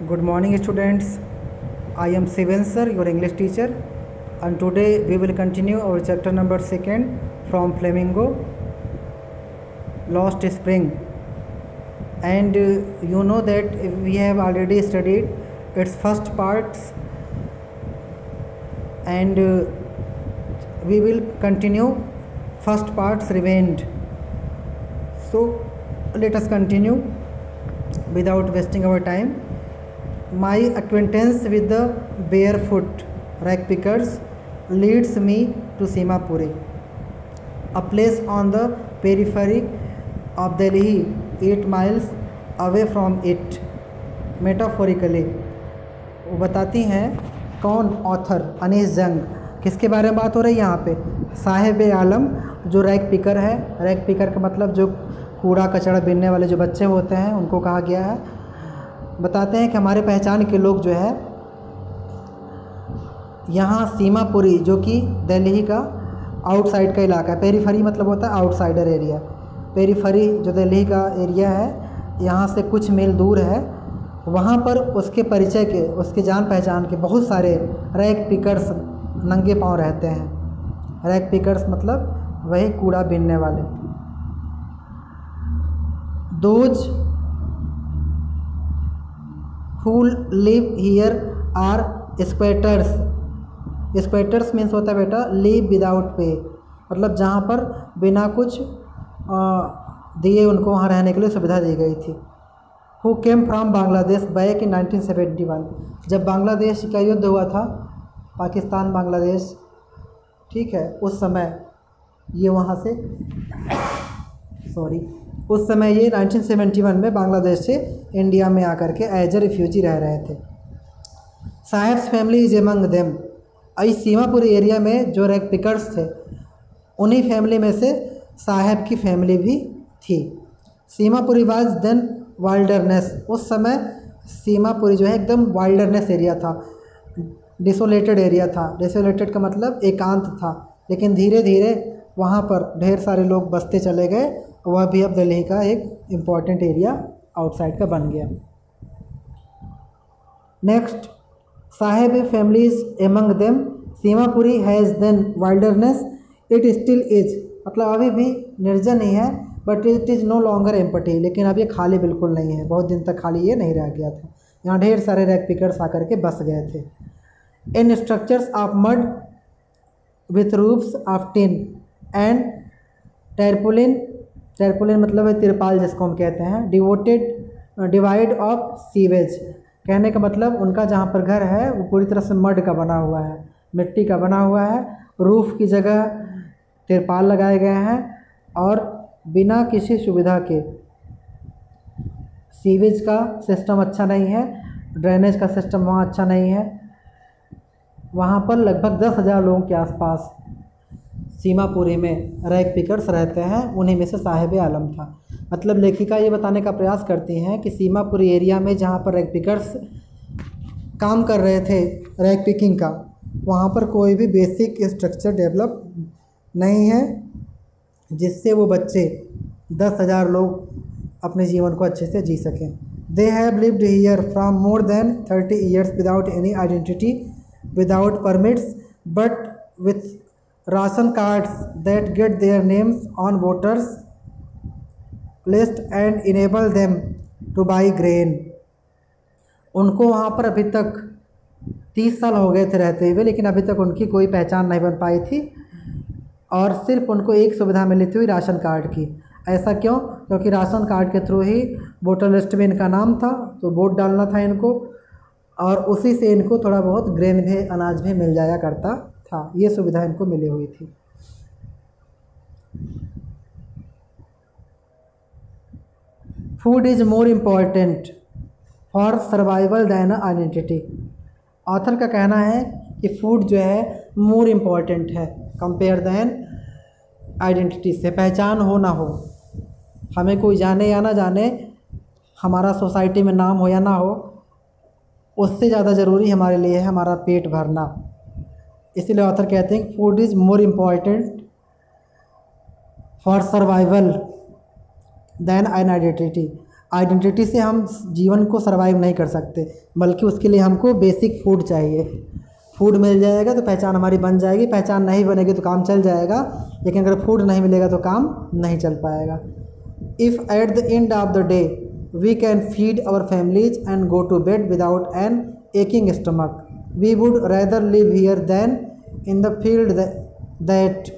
Good morning, students. I am Sivan sir, your English teacher, and today we will continue our chapter number 2 from Flamingo, Lost Spring. And you know that we have already studied its first parts, and we will continue first parts remained. So let us continue without wasting our time. My acquaintance with the barefoot rag pickers leads me to Simapuri, a place on the periphery of Delhi, 8 miles away from it. Metaphorically, वो बताती हैं कौन author Anees जंग, किसके बारे में बात हो रही है यहाँ पे? साहिब आलम जो रैग पिकर है। रैग पिकर का मतलब जो कूड़ा कचरा बीनने वाले जो बच्चे होते हैं उनको कहा गया है। बताते हैं कि हमारे पहचान के लोग जो है यहाँ सीमापुरी, जो कि दिल्ली का आउटसाइड का इलाका है। पेरीफरी मतलब होता है आउटसाइडर एरिया। पेरीफरी जो दिल्ली का एरिया है, यहाँ से कुछ मील दूर है, वहाँ पर उसके परिचय के, उसके जान पहचान के बहुत सारे रैग पिकर्स नंगे पांव रहते हैं। रैग पिकर्स मतलब वही कूड़ा बीनने वाले। Those who live here are squatters. Squatters means होता है बेटा live without pay, मतलब जहाँ पर बिना कुछ दिए उनको वहाँ रहने के लिए सुविधा दी गई थी। Who came from Bangladesh back in 1971, जब बांग्लादेश का युद्ध हुआ था, पाकिस्तान बांग्लादेश, ठीक है, उस समय ये वहाँ से उस समय ये 1971 में बांग्लादेश से इंडिया में आकर के एज ए रिफ्यूजी रह रहे थे। Saheb's family is among them. इस सीमापुरी एरिया में जो रैग पिकर्स थे, उन्हीं फैमिली में से साहेब की फैमिली भी थी। Seemapuri was then wilderness. उस समय सीमापुरी जो है एकदम वाइल्डरनेस एरिया था, डिसोलेटेड एरिया था। डिसोलेटेड का मतलब एकांत था, लेकिन धीरे धीरे वहाँ पर ढेर सारे लोग बसते चले गए। वह भी अब दिल्ली का एक इम्पॉर्टेंट एरिया आउटसाइड का बन गया। Next, Saheb families among them. Seemapuri has then wilderness, it still is, मतलब अभी भी निर्जन ही है, but it is no longer empty, लेकिन अब ये खाली बिल्कुल नहीं है। बहुत दिन तक खाली ये नहीं रह गया था। यहाँ ढेर सारे रैग पिकर्स आकर के बस गए थे। In structures of mud with roofs of tin and tarpaulin, tarpaulin मतलब है तिरपाल जिसको हम कहते हैं। डिवाइड ऑफ सीवेज, कहने का मतलब उनका जहाँ पर घर है वो पूरी तरह से मड का बना हुआ है, मिट्टी का बना हुआ है। रूफ़ की जगह तिरपाल लगाए गए हैं और बिना किसी सुविधा के। सीवेज का सिस्टम अच्छा नहीं है, ड्रेनेज का सिस्टम वहाँ अच्छा नहीं है। वहाँ पर लगभग 10,000 लोगों के आसपास सीमापुरी में रैग पिकर्स रहते हैं, उन्हीं में से साहिब आलम था। मतलब लेखिका ये बताने का प्रयास करती हैं कि सीमापुरी एरिया में जहाँ पर रैग पिकर्स काम कर रहे थे रैग पिकिंग का, वहाँ पर कोई भी बेसिक स्ट्रक्चर डेवलप नहीं है जिससे वो बच्चे 10,000 लोग अपने जीवन को अच्छे से जी सकें। They have lived here from more than 30 years without any identity, without permits, but with ration cards that get their names on voters list and enable them to buy grain. उनको वहाँ पर अभी तक 30 साल हो गए थे रहते हुए, लेकिन अभी तक उनकी कोई पहचान नहीं बन पाई थी और सिर्फ उनको एक सुविधा मिली थी राशन कार्ड की। ऐसा क्यों? क्योंकि राशन कार्ड के थ्रू ही वोटर लिस्ट में इनका नाम था, तो वोट डालना था इनको, और उसी से इनको थोड़ा बहुत ग्रेन भी, अनाज भी मिल जाया करता था। ये सुविधा इनको मिली हुई थी। Food is more important for survival than identity. Author का कहना है कि फूड जो है मोर इम्पॉर्टेंट है कंपेयर दैन आइडेंटिटी से। पहचान हो ना हो, हमें कोई जाने या ना जाने, हमारा सोसाइटी में नाम हो या ना हो, उससे ज़्यादा ज़रूरी हमारे लिए है हमारा पेट भरना। इसीलिए ऑथर कहते हैं food is more important for survival than an identity. Identity से हम जीवन को सर्वाइव नहीं कर सकते, बल्कि उसके लिए हमको बेसिक फूड चाहिए। फूड मिल जाएगा तो पहचान हमारी बन जाएगी, पहचान नहीं बनेगी तो काम चल जाएगा, लेकिन अगर फूड नहीं मिलेगा तो काम नहीं चल पाएगा। If at the end of the day we can feed our families and go to bed without an aching stomach, we would rather live here then in the field that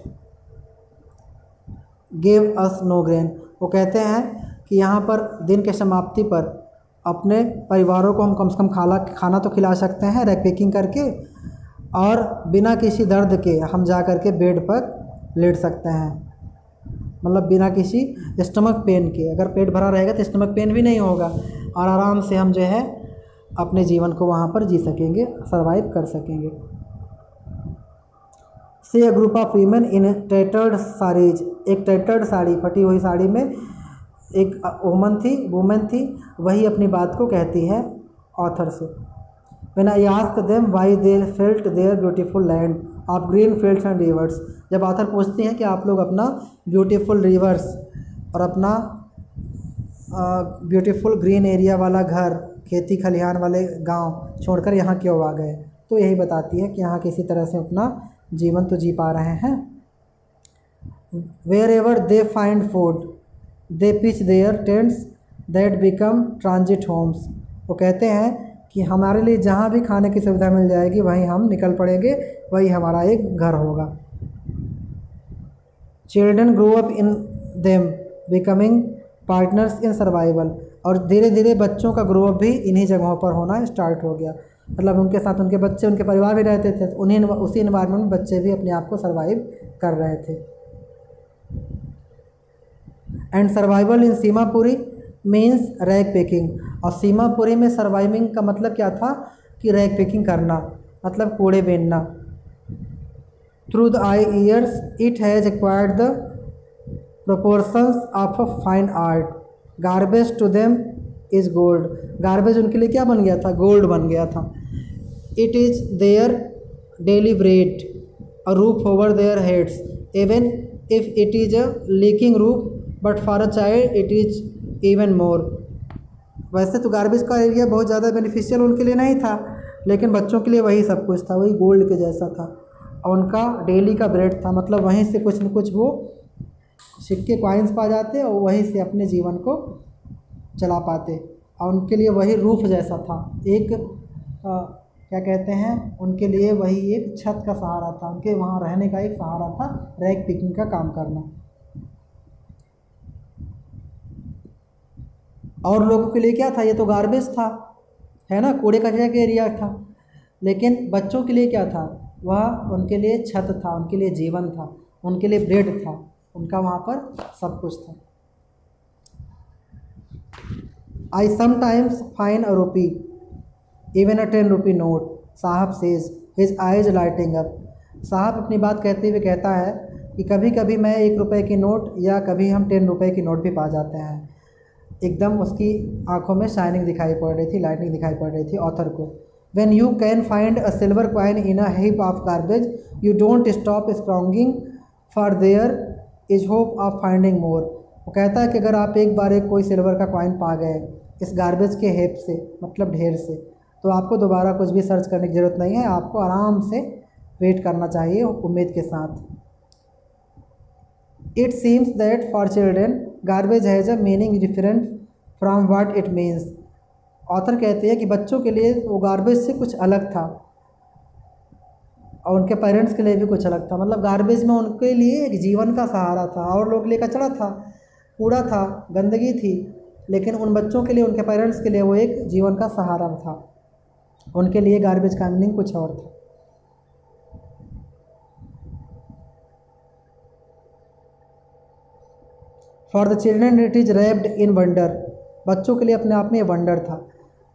give us no grain. वो कहते हैं कि यहाँ पर दिन के समाप्ति पर अपने परिवारों को हम कम से कम खाना तो खिला सकते हैं रैक पैकिंग करके, और बिना किसी दर्द के हम जा कर के बेड पर लेट सकते हैं, मतलब बिना किसी स्टमक पेन के। अगर पेट भरा रहेगा तो स्टमक पेन भी नहीं होगा और आराम से हम जो है अपने जीवन को वहाँ पर जी सकेंगे, सरवाइव कर सकेंगे। See a group of women in tattered saris, एक टेटर्ड साड़ी, फटी हुई साड़ी में एक वुमन थी, वही अपनी बात को कहती है ऑथर से। When I asked them why they felt their beautiful land of green fields and rivers, जब ऑथर पूछती हैं कि आप लोग अपना ब्यूटीफुल रिवर्स और अपना ब्यूटीफुल ग्रीन एरिया वाला घर, खेती खलिहान वाले गांव छोड़कर यहाँ क्यों आ गए, तो यही बताती है कि यहाँ किसी तरह से अपना जीवन तो जी पा रहे हैं। Wherever they find food they pitch their tents that become transit homes, वो कहते हैं कि हमारे लिए जहाँ भी खाने की सुविधा मिल जाएगी वहीं हम निकल पड़ेंगे, वही हमारा एक घर होगा। Children grow up in them becoming partners in survival, और धीरे धीरे बच्चों का ग्रो अप भी इन्हीं जगहों पर होना स्टार्ट हो गया। मतलब उनके साथ उनके बच्चे, उनके परिवार भी रहते थे, उन्हीं उसी इन्वायरमेंट में बच्चे भी अपने आप को सर्वाइव कर रहे थे। And survival in Seemapuri means rag packing, और सीमापुरी में सर्वाइविंग का मतलब क्या था कि रैग पैकिंग करना, मतलब कूड़े बीनना। थ्रू द आई years it has acquired the proportions of a fine art, garbage to them is gold, garbage उनके लिए क्या बन गया था, गोल्ड बन गया था। It is their daily bread a roof over their heads even if it is a leaking roof, but for a child it is even more. वैसे तो गार्बेज का एरिया बहुत ज़्यादा बेनिफिशियल उनके लिए नहीं था, लेकिन बच्चों के लिए वही सब कुछ था, वही गोल्ड के जैसा था। और उनका डेली का ब्रेड था, मतलब वहीं से कुछ न कुछ वो सिक्के कॉइन्स पा जाते और वहीं से अपने जीवन को चला पाते, और उनके लिए वही रूफ जैसा था, एक क्या कहते हैं, उनके लिए वही एक छत का सहारा था, उनके वहाँ रहने का एक सहारा था, रैग पिकिंग का काम करना। और लोगों के लिए क्या था, ये तो गार्बेज था, है ना, कूड़े कचरे का एरिया था, लेकिन बच्चों के लिए क्या था, वह उनके लिए छत था, उनके लिए जीवन था, उनके लिए ब्रेड था, उनका वहाँ पर सब कुछ था। I sometimes find a rupee even a 10 rupee note, Saheb says his eyes lighting up, Saheb अपनी बात कहते हुए कहता है कि कभी कभी मैं 1 रुपये की नोट या कभी हम 10 रुपये की नोट भी पा जाते हैं। एकदम उसकी आंखों में शाइनिंग दिखाई पड़ रही थी, लाइटिंग दिखाई पड़ रही थी ऑथर को। When you can find a silver coin in a heap of garbage you don't stop scrounging for there is hope of finding more, वो कहता है कि अगर आप एक बार एक कोई सिल्वर का कॉइन पा गए इस गार्बेज के हेप से, मतलब ढेर से, तो आपको दोबारा कुछ भी सर्च करने की ज़रूरत नहीं है, आपको आराम से वेट करना चाहिए उम्मीद के साथ। It seems that for children garbage has a meaning different from what it means, author कहते हैं कि बच्चों के लिए वो गार्बेज से कुछ अलग था और उनके पेरेंट्स के लिए भी कुछ अलग था। मतलब गार्बेज में उनके लिए एक जीवन का सहारा था, और लोग लिए कचरा था, कूड़ा था, गंदगी थी, लेकिन उन बच्चों के लिए, उनके पेरेंट्स के लिए वो एक जीवन का सहारा था, उनके लिए गार्बेज का मीनिंग कुछ और था। For the children it is wrapped in wonder, बच्चों के लिए अपने आप में ये वंडर था।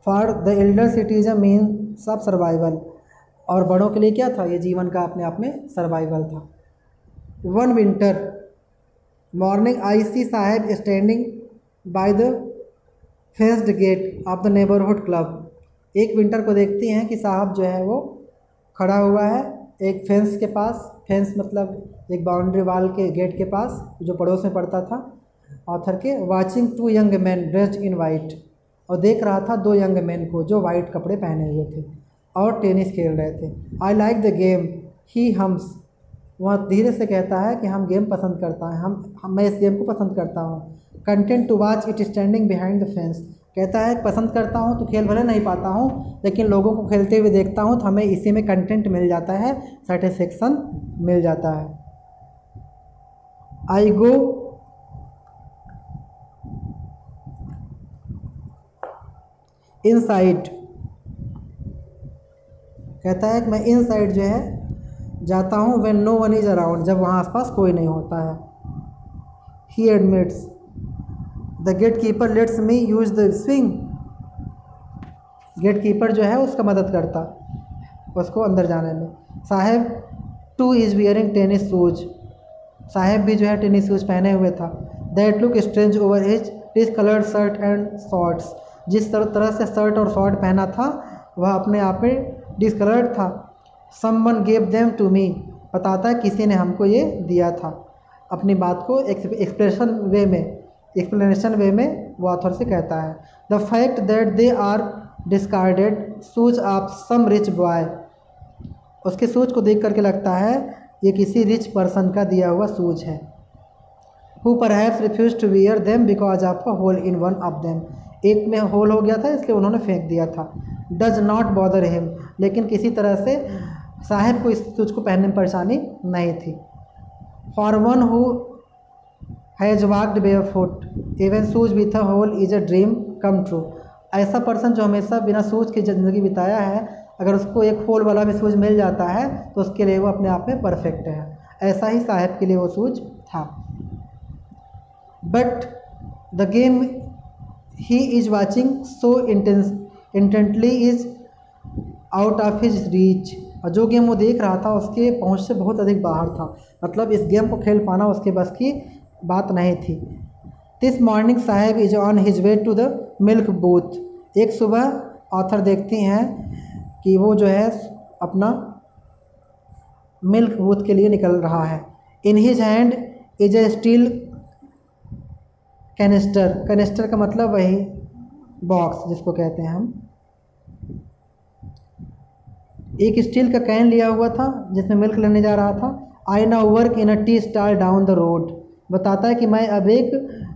For the elders it is a means of survival, और बड़ों के लिए क्या था, ये जीवन का अपने आप में सर्वाइवल था। One winter morning I see Saheb standing by the fenced gate of the neighbourhood club, एक विंटर को देखती हैं कि साहब जो है वो खड़ा हुआ है एक फेंस के पास, फेंस मतलब एक बाउंड्री वाल के गेट के पास जो पड़ोस में पड़ता था, ऑथर के, watching two young man dressed in white, और देख रहा था दो यंग मैन को जो वाइट कपड़े पहने हुए थे और टेनिस खेल रहे थे। I like the game he hums, वह धीरे से कहता है कि हम गेम पसंद करता है, मैं इस गेम को पसंद करता हूँ। Content to watch it standing behind the fence, कहता है पसंद करता हूँ तो खेल भले नहीं पाता हूँ लेकिन लोगों को खेलते हुए देखता हूँ तो हमें इसी में कंटेंट मिल जाता है, सेटिस्फेक्शन मिल जाता है। आई गो इनसाइड, कहता है कि मैं इनसाइड जो है जाता हूँ when no one is around, जब वहाँ आसपास कोई नहीं होता है। He admits the gatekeeper lets me use the swing, gatekeeper जो है उसका मदद करता उसको अंदर जाने में। Saheb too is wearing tennis shoes, Saheb भी जो है टेनिस शूज पहने हुए था। That look strange over his discoloured shirt and shorts, जिस तरह से शर्ट और शॉर्ट पहना था वह अपने आप में डिसकलर्ड था। Someone gave them to me, बताता है किसी ने हमको ये दिया था। अपनी बात को एक्सप्लेनेशन वे में वो ऑथर से कहता है। The fact that they are discarded shoes of some rich boy, उसके शूज को देख करके लगता है ये किसी रिच पर्सन का दिया हुआ शूज है। Who perhaps refuse to wear them because of a hole in one of them, एक में होल हो गया था इसलिए उन्होंने फेंक दिया था। डज नॉट बॉदर हिम, लेकिन किसी तरह से साहब को इस शूज को पहनने में परेशानी नहीं थी। For one who has walked barefoot even shoes with a hole is a dream come true, ऐसा पर्सन जो हमेशा बिना शूज की ज़िंदगी बिताया है, अगर उसको एक होल वाला भी शूज मिल जाता है तो उसके लिए वो अपने आप में परफेक्ट है। ऐसा ही साहब के लिए वो शूज था। But the game he is watching so intently is out of his reach, और जो गेम वो देख रहा था उसके पहुंच से बहुत अधिक बाहर था, मतलब इस गेम को खेल पाना उसके बस की बात नहीं थी। This morning Saheb is on his way to the milk booth, एक सुबह ऑथर देखती हैं कि वो जो है अपना मिल्क बूथ के लिए निकल रहा है। In his hand is a steel canister, canister का मतलब वही बॉक्स जिसको कहते हैं हम, एक स्टील का कैन लिया हुआ था जिसमें मिल्क लेने जा रहा था। I now work in a tea stall down the road, बताता है कि मैं अब एक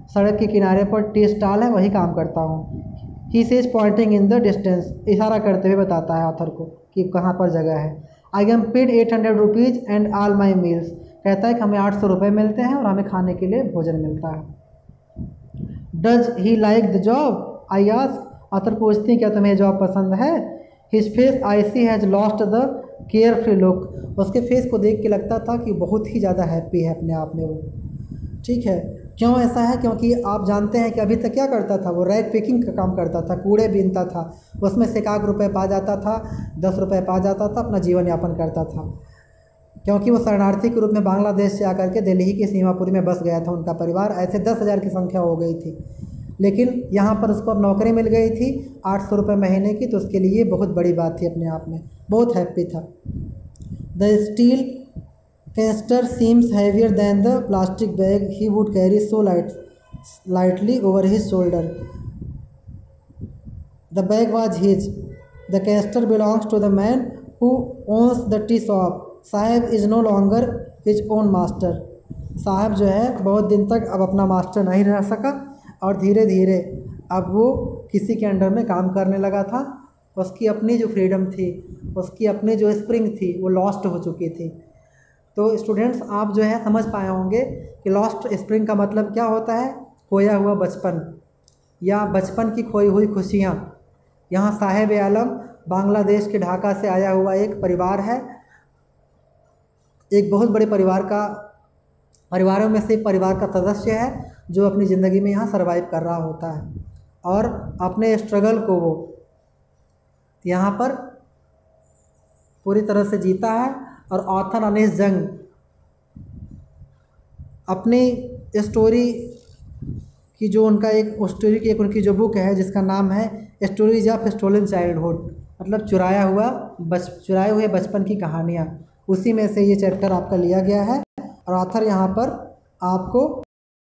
सड़क के किनारे पर टी स्टॉल है वही काम करता हूँ। He says pointing in the distance, इशारा करते हुए बताता है ऑथर को कि कहाँ पर जगह है। I am paid 800 rupees and all my meals, कहता है कि हमें 800 रुपये मिलते हैं और हमें खाने के लिए भोजन मिलता है। Does he like the job I ask, author पूछती हैं क्या तुम्हें जॉब पसंद है। His face IC has lost the care free look, उसके फेस को देख के लगता था कि बहुत ही ज़्यादा हैप्पी है अपने आप में वो। ठीक है, क्यों ऐसा है? क्योंकि आप जानते हैं कि अभी तक क्या करता था वो, रैग पिकिंग का काम करता था, कूड़े बीनता था, उसमें से 1 रुपये पा जाता था, 10 रुपये पा जाता था, अपना जीवन यापन करता था। क्योंकि वो शरणार्थी के रूप में बांग्लादेश से आकर के दिल्ली के सीमापुरी में बस गया था उनका परिवार, ऐसे 10,000 की संख्या हो गई थी। लेकिन यहाँ पर उसको अब नौकरी मिल गई थी 800 रुपये महीने की, तो उसके लिए बहुत बड़ी बात थी, अपने आप में बहुत हैप्पी था। The steel canister seems heavier than the plastic bag he would carry so lightly over his shoulder. The bag was his, the canister belongs to the man who owns the tea shop, Saheb is no longer his own master, Saheb जो है बहुत दिन तक अब अपना master नहीं रह सका और धीरे धीरे अब वो किसी के अंडर में काम करने लगा था। उसकी अपनी जो फ्रीडम थी, उसकी अपनी जो स्प्रिंग थी वो लॉस्ट हो चुकी थी। तो स्टूडेंट्स आप जो है समझ पाए होंगे कि लॉस्ट स्प्रिंग का मतलब क्या होता है, खोया हुआ बचपन या बचपन की खोई हुई खुशियाँ। यहाँ साहेब आलम बांग्लादेश के ढाका से आया हुआ एक परिवार है, एक बहुत बड़े परिवारों में से एक परिवार का सदस्य है जो अपनी ज़िंदगी में यहाँ सर्वाइव कर रहा होता है और अपने स्ट्रगल को वो यहाँ पर पूरी तरह से जीता है। और ऑथर अनीस जंग अपनी स्टोरी की जो उनका एक स्टोरी की एक उनकी जो बुक है जिसका नाम है स्टोरीज ऑफ स्टोलन चाइल्डहुड, मतलब चुराए हुए बचपन की कहानियाँ, उसी में से ये चैप्टर आपका लिया गया है। और ऑथर यहाँ पर आपको